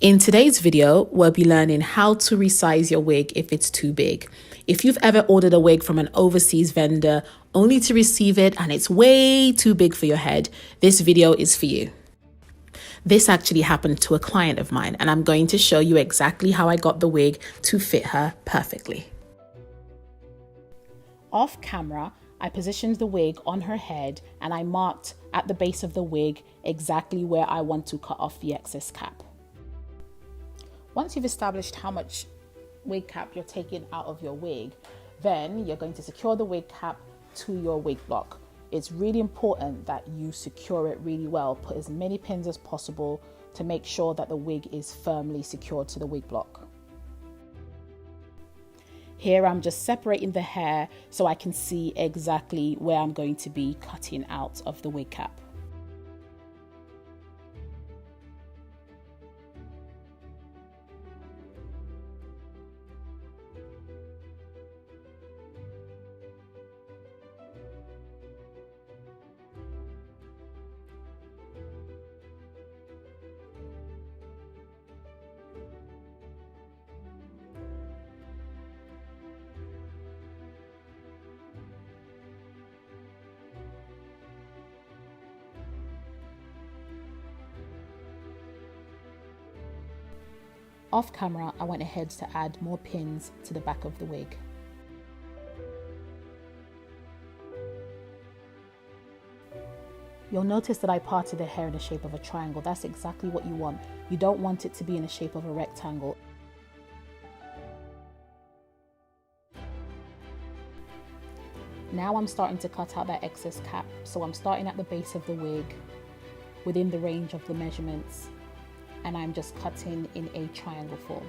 In today's video, we'll be learning how to resize your wig if it's too big. If you've ever ordered a wig from an overseas vendor only to receive it and it's way too big for your head, this video is for you. This actually happened to a client of mine, and I'm going to show you exactly how I got the wig to fit her perfectly. Off camera, I positioned the wig on her head and I marked at the base of the wig exactly where I want to cut off the excess cap. Once you've established how much wig cap you're taking out of your wig, then you're going to secure the wig cap to your wig block. It's really important that you secure it really well. Put as many pins as possible to make sure that the wig is firmly secured to the wig block. Here I'm just separating the hair so I can see exactly where I'm going to be cutting out of the wig cap. Off camera, I went ahead to add more pins to the back of the wig. You'll notice that I parted the hair in the shape of a triangle. That's exactly what you want. You don't want it to be in the shape of a rectangle. Now I'm starting to cut out that excess cap. So I'm starting at the base of the wig within the range of the measurements, and I'm just cutting in a triangle form.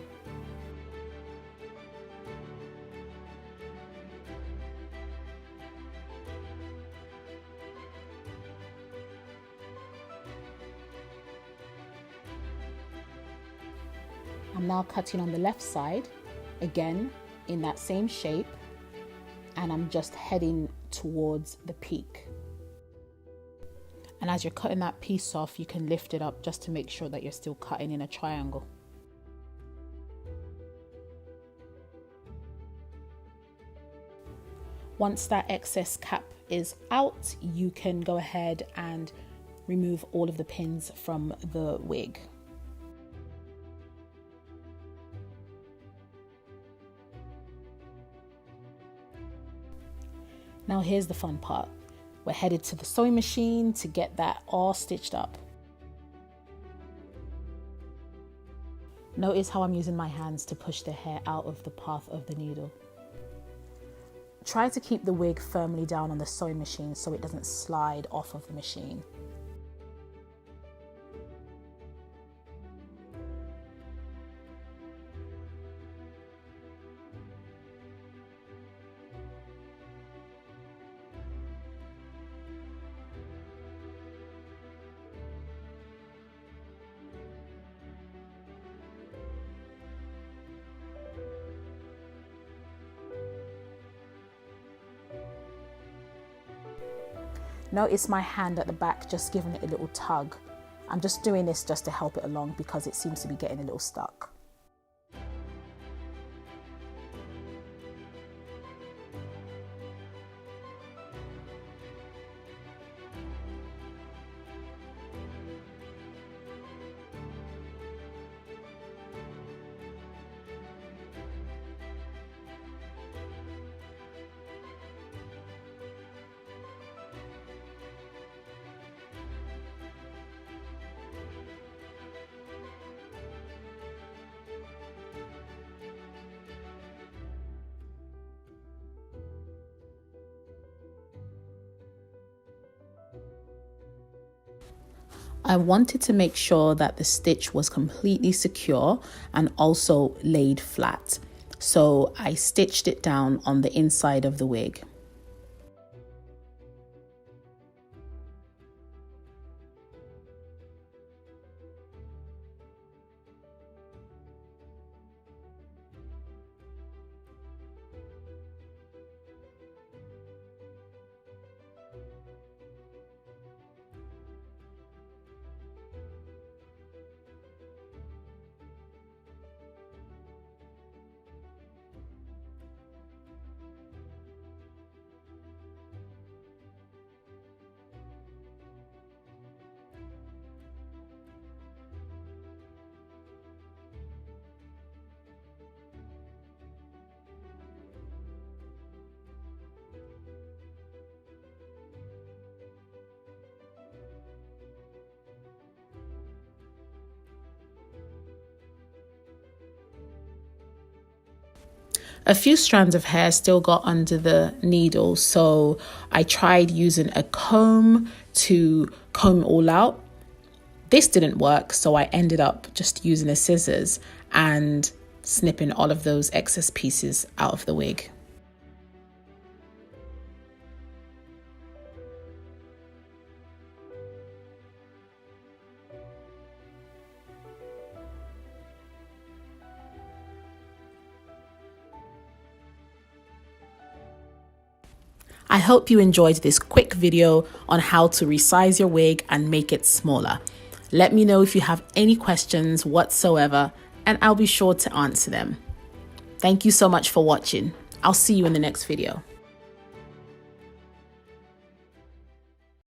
I'm now cutting on the left side, again in that same shape, and I'm just heading towards the peak. And as you're cutting that piece off, you can lift it up just to make sure that you're still cutting in a triangle. Once that excess cap is out, you can go ahead and remove all of the pins from the wig. Now here's the fun part. We're headed to the sewing machine to get that all stitched up. Notice how I'm using my hands to push the hair out of the path of the needle. Try to keep the wig firmly down on the sewing machine so it doesn't slide off of the machine. Notice my hand at the back just giving it a little tug. I'm just doing this just to help it along because it seems to be getting a little stuck. I wanted to make sure that the stitch was completely secure and also laid flat. So I stitched it down on the inside of the wig. A few strands of hair still got under the needle, so I tried using a comb to comb it all out. This didn't work, so I ended up just using a scissors and snipping all of those excess pieces out of the wig. I hope you enjoyed this quick video on how to resize your wig and make it smaller. Let me know if you have any questions whatsoever, and I'll be sure to answer them. Thank you so much for watching. I'll see you in the next video.